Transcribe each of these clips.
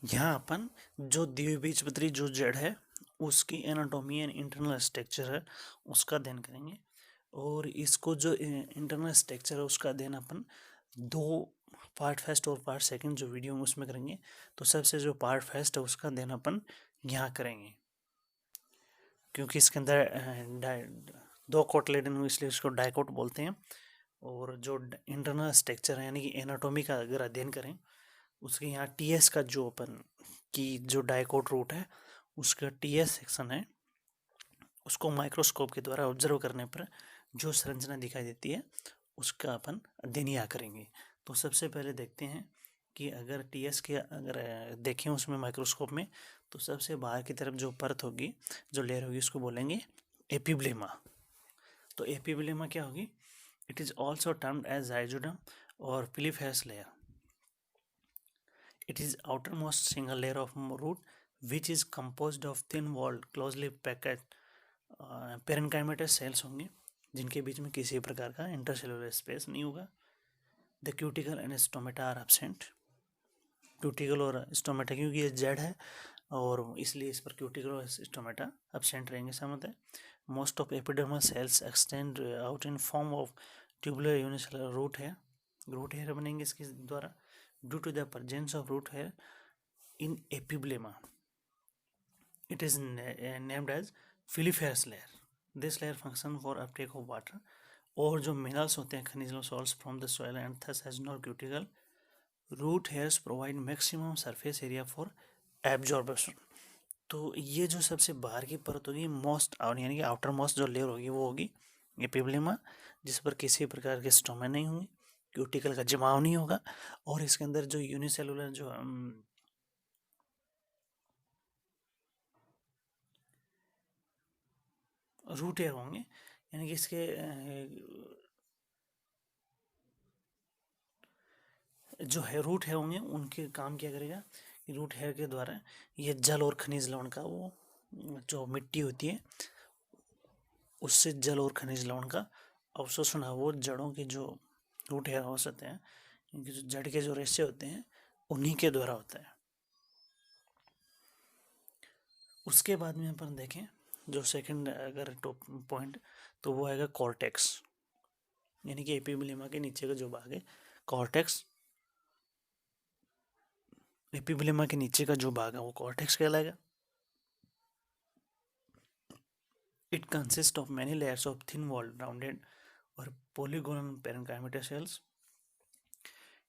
यहाँ अपन जो द्विबीजपत्री जो जड़ है उसकी एनाटॉमी एंड इंटरनल स्ट्रक्चर है उसका अध्ययन करेंगे। और इसको जो इंटरनल स्ट्रक्चर है उसका अध्ययन अपन दो पार्ट फर्स्ट और पार्ट सेकंड जो वीडियो में उसमें करेंगे। तो सबसे जो पार्ट फर्स्ट है उसका अध्ययन अपन यहाँ करेंगे, क्योंकि इसके अंदर दो कोटलेडन हुए इसलिए उसको डाइकोट बोलते हैं। और जो इंटरनल स्ट्रक्चर है यानी कि एनाटॉमी का अगर अध्ययन करें उसके यहाँ टीएस का जो अपन की जो डाइकोट रूट है उसका टीएस सेक्शन है, उसको माइक्रोस्कोप के द्वारा ऑब्जर्व करने पर जो संरचना दिखाई देती है उसका अपन अध्ययन यहाँ करेंगे। तो सबसे पहले देखते हैं कि अगर टीएस के अगर देखें उसमें माइक्रोस्कोप में तो सबसे बाहर की तरफ जो परत होगी जो लेयर होगी उसको बोलेंगे एपिब्लेमा। तो एपिब्लेमा क्या होगी? It is also termed as rhizodermis और piliferous layer. It is outermost single layer of root which is composed of thin walled closely packed parenchymatous cells होंगे जिनके बीच में किसी प्रकार का इंटरसेलुलर स्पेस नहीं होगा। The cuticle and stomata are absent. Cuticle और स्टोमेटा क्योंकि ये जेड है और इसलिए इस पर क्यूटिकल और स्टोमेटा एब्सेंट रहेंगे। समझते हैं most of epidermal cells extend out in form of tubular unicellular root hair बनेंगे इसके द्वारा due to the presence of root hair in epiblema. It is named as filiferous layer. This layer function for uptake of water और जो minerals होते हैं खनिज salts from the soil and thus has no cuticle root hairs provide maximum surface area for absorption. तो ये जो सबसे बाहर की परत होगी मोस्ट यानी कि आउटर मोस्ट जो लेयर होगी वो होगी एपिब्लेमा, जिस पर किसी प्रकार के स्टोमा नहीं होंगे, क्यूटिकल का जमाव नहीं होगा और इसके अंदर जो यूनिसेलुलर जो रूट हेयर होंगे यानी कि इसके जो है रूट हेयर होंगे उनके काम क्या करेगा कि रूट हेयर के द्वारा ये जल और खनिज लवण का वो जो मिट्टी होती है उससे जल और खनिज लवण का अवशोषण है वो जड़ों के जो रूट हेयर हो सकते हैं इनके जो जड़ के जो रेशे होते हैं उन्हीं के द्वारा होता है। उसके बाद में अपन देखें जो सेकंड अगर टॉप पॉइंट तो वो आएगा कॉर्टेक्स, यानी कि एपिब्लेमा के नीचे का जो भाग है कॉर्टेक्स। एपिब्लेमा के नीचे का जो भाग है वो कॉर्टेक्स कहलाएगा। It consist of many layers of thin walled rounded और polygonal parenchyma cells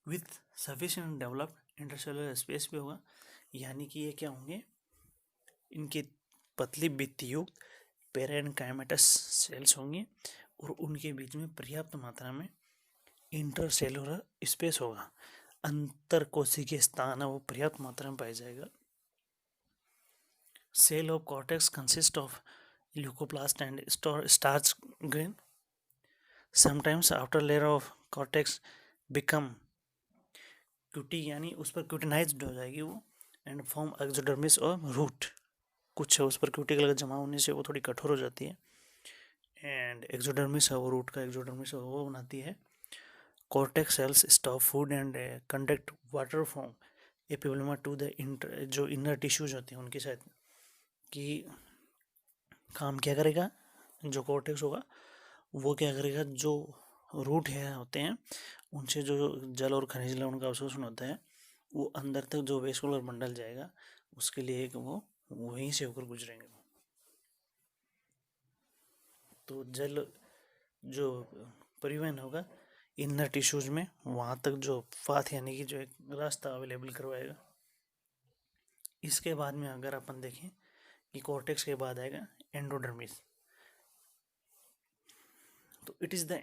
with sufficient developed intercellular space भी होगा। यानी कि ये क्या होंगे, इनके पतली भित्ति युक्त पेरेनकाइमेटस सेल्स होंगे और उनके बीच में पर्याप्त मात्रा में इंटरसेलुलर स्पेस होगा। अंतर कोशिकीय स्थान है वो पर्याप्त मात्रा में पाया जाएगा। Cell of cortex consist of leucoplast and starch grain. Sometimes after layer of cortex become cutie यानी उस पर क्यूटिनाइज्ड हो जाएगी वो एंड फॉर्म एक्सोडर्मिस और रूट। कुछ है उस पर क्यूटिकल का जमा होने से वो थोड़ी कठोर हो जाती है एंड एक्सोडर्मिस है वो रूट का एक्सोडर्मिस है वो बनाती है। Cortex cells stop food and conduct water from epiblema to the जो इनर टिश्यूज होते हैं उनके साथ कि काम क्या करेगा। जो कॉर्टेक्स होगा वो क्या करेगा, जो रूट है होते हैं उनसे जो जल और खनिज लवण का अवशोषण होता है वो अंदर तक जो वेस्कुलर बंडल जाएगा उसके लिए एक वो वहीं से होकर गुजरेंगे। तो जल जो परिवहन होगा इनर टिश्यूज में वहाँ तक जो पाथ यानी कि जो एक रास्ता अवेलेबल करवाएगा। इसके बाद में अगर अपन देखें कि कॉर्टेक्स के बाद आएगा एंडोडर्मिस। तो it is the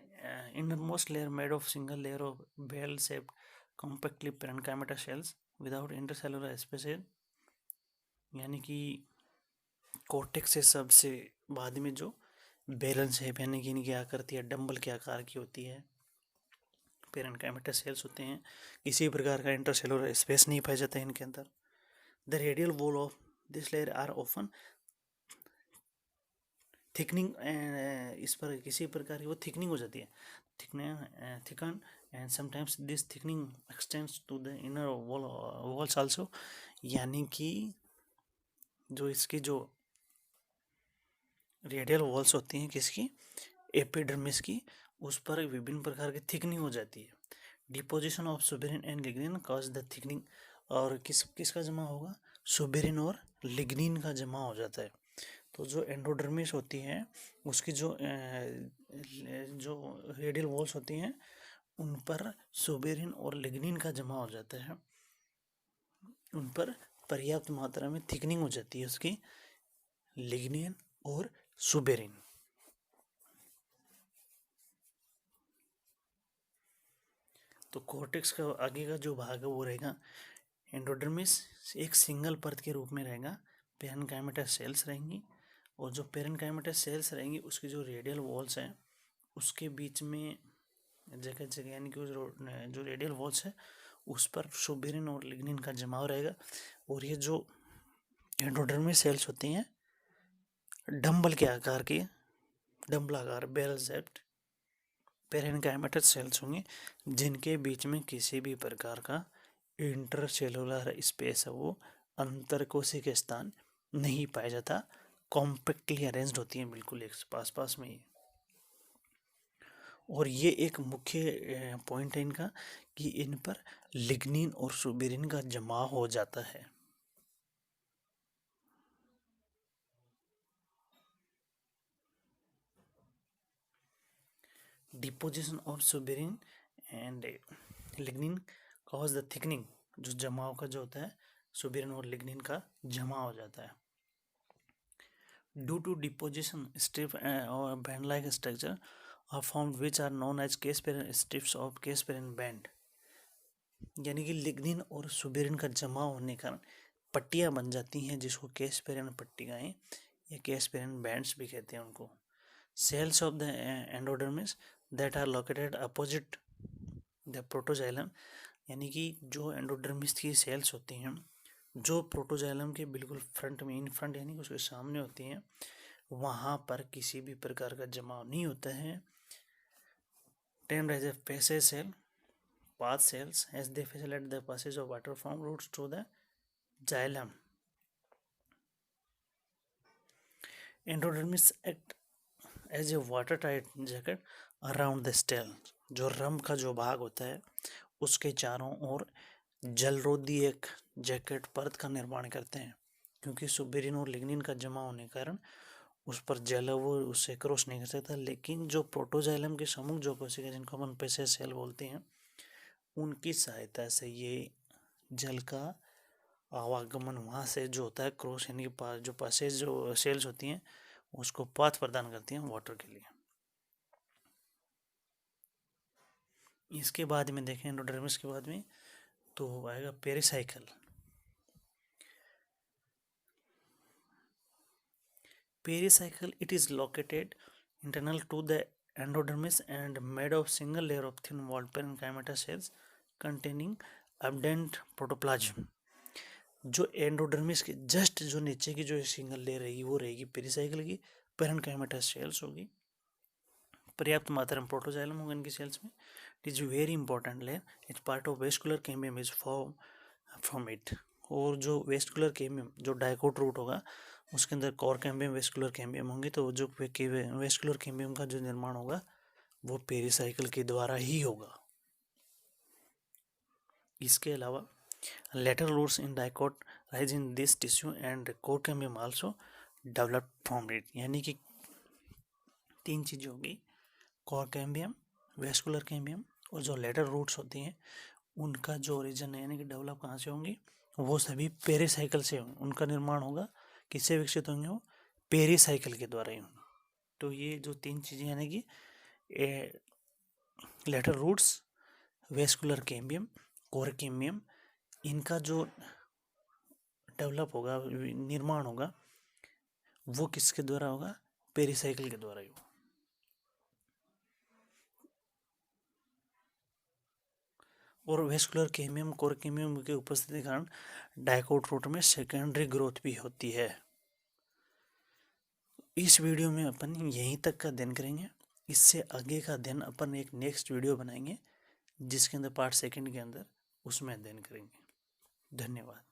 innermost layer made of single layer of bell shaped compactly parenchyma cells without intercellular spaces। यानी कि कॉर्टेक्स से सबसे बाद में जो बैलन शेप यानी कि इनकी आकृति है डंबल के आकार की होती है, पेरेनकाइमा सेल्स होते हैं, किसी प्रकार का इंटरसेलुलर स्पेस नहीं पाया जाता है इनके अंदर। The radial wall of this layer are often thickening, इस पर किसी प्रकार की वो थिकनिंग हो जाती है, thicken and sometimes this thickening extends to the inner walls also. यानी कि जो इसकी जो रेडियल वॉल्स होती हैं किसकी, एपिडर्मिस की, उस पर विभिन्न प्रकार की थिकनिंग हो जाती है। Deposition of suberin and lignin cause the thickening, और किसका जमा होगा, सुबेरिन और लिग्निन का जमा हो जाता है। तो जो एंडोडर्मिस होती है उसकी जो रेडियल वॉल्स होती हैं उन पर सुबेरिन और लिग्निन का जमा हो जाता है, उन पर पर्याप्त मात्रा में थिकनिंग हो जाती है उसकी लिग्निन और सुबेरिन। तो कॉर्टेक्स का आगे का जो भाग है वो रहेगा एंडोडर्मिस, एक सिंगल परत के रूप में रहेगा, पेरेन्काइमेटा सेल्स रहेंगी, और जो पेरेन्काइमेटा सेल्स रहेंगी उसकी जो रेडियल वॉल्स हैं उसके बीच में जगह जगह यानी कि जो रेडियल वॉल्स है उस पर सुबेरिन और लिग्निन का जमाव रहेगा। और ये जो एंडोडर्मिस सेल्स होती हैं डंबल के आकार की, डंबलाकार बेल शेप्ड पेरेन्काइमेटा सेल्स होंगे, जिनके बीच में किसी भी प्रकार का इंटरसेलुलर स्पेस है वो अंतरकोशिकीय स्थान नहीं पाया जाता, कॉम्पैक्टली अरेंज्ड होती हैं बिल्कुल एक पास में ही। और ये एक मुख्य पॉइंट है इनका कि इन पर लिग्निन और सुबेरिन का जमाव हो जाता है। Deposition of suberin and lignin cause the thickening, जो जमाव का जो होता है सुबेरिन और लिग्निन का जमा हो जाता है। ड्यू टू डिपोजिशन स्ट्रिप और band like structure are formed which are known as casparian strips of casparian band, यानी कि लिग्निन और सुबेरिन का जमा होने का पट्टियाँ बन जाती हैं जिसको केस्पेरिन पट्टिकाएं या केस्पेरिन बैंड्स भी कहते हैं उनको। Cells of the endodermis that are located opposite the protoxylem, यानी कि जो एंडोडर्मिस की सेल्स होती हैं जो प्रोटोजाइलम के बिल्कुल फ्रंट में, इन फ्रंट यानी कि उसके सामने होती हैं, वहाँ पर किसी भी प्रकार का जमाव नहीं होता है। termed as a passage cell, path cells, as they facilitate the passage of water from roots to the xylem. Endodermis act as a watertight jacket around the stem. जो रम का जो भाग होता है उसके चारों ओर जलरोधी एक जैकेट परत का निर्माण करते हैं, क्योंकि सुबेरिन और लिग्निन का जमा होने के कारण उस पर जल वो उससे क्रॉस नहीं कर सकता। लेकिन जो प्रोटोजाइलम के समूह जो कोशिका जिनको अपन पैसेज सेल बोलते हैं उनकी सहायता से ये जल का आवागमन वहाँ से जो होता है क्रॉस, यानी कि जो पैसेज जो सेल्स होती हैं उसको पाथ प्रदान करती हैं वाटर के लिए। इसके बाद में देखें एंडोडर्मिस के बाद में तो आएगा pericycle. Pericycle it is located internal to the endodermis and made of single layer of thin walled parenchymatous cells containing abundant protoplasm. जो एंडोडर्मिस के जस्ट जो नीचे की जो सिंगल लेयर रहेगी वो रहेगी पेरिसाइकिल की, पेरेन्काइमेटा सेल्स होगी, पर्याप्त मात्रा में प्रोटोजाइलम होगा इनकी सेल्स में। It is very important layer, it's part of vascular cambium is form from it. और जो वेस्कुलर कैम्बियम जो डाइकोट रूट होगा उसके अंदर कोर कैम्बियम वेस्कुलर कैम्बियम होंगे, तो जो वेस्कुलर कैम्बियम का जो निर्माण होगा वो पेरिसाइकिल के द्वारा ही होगा। इसके अलावा lateral roots in dicot rise in this tissue and core cambium also developed from it, यानी कि तीन चीजें होगी, कोर कैम्बियम, वेस्कुलर कैम्बियम और जो लेटरल रूट्स होती हैं उनका जो ओरिजिन है यानी कि डेवलप कहाँ से होंगी, वो सभी पेरिसाइकिल से होंगे, उनका निर्माण होगा किससे विकसित होंगे, वो पेरिसाइकिल के द्वारा ही होंगे। तो ये जो तीन चीजें यानी कि lateral roots, vascular cambium, cork cambium, इनका जो डेवलप होगा निर्माण होगा वो किसके द्वारा होगा, पेरिसाइकिल के द्वारा ही होगा। और वेस्कुलर कैम्बियम कोर कैम्बियम की उपस्थिति के कारण डाइकोट रूट में सेकेंडरी ग्रोथ भी होती है। इस वीडियो में अपन यहीं तक का अध्ययन करेंगे, इससे आगे का अध्ययन अपन एक नेक्स्ट वीडियो बनाएंगे जिसके अंदर पार्ट सेकंड के अंदर उसमें अध्ययन करेंगे। धन्यवाद।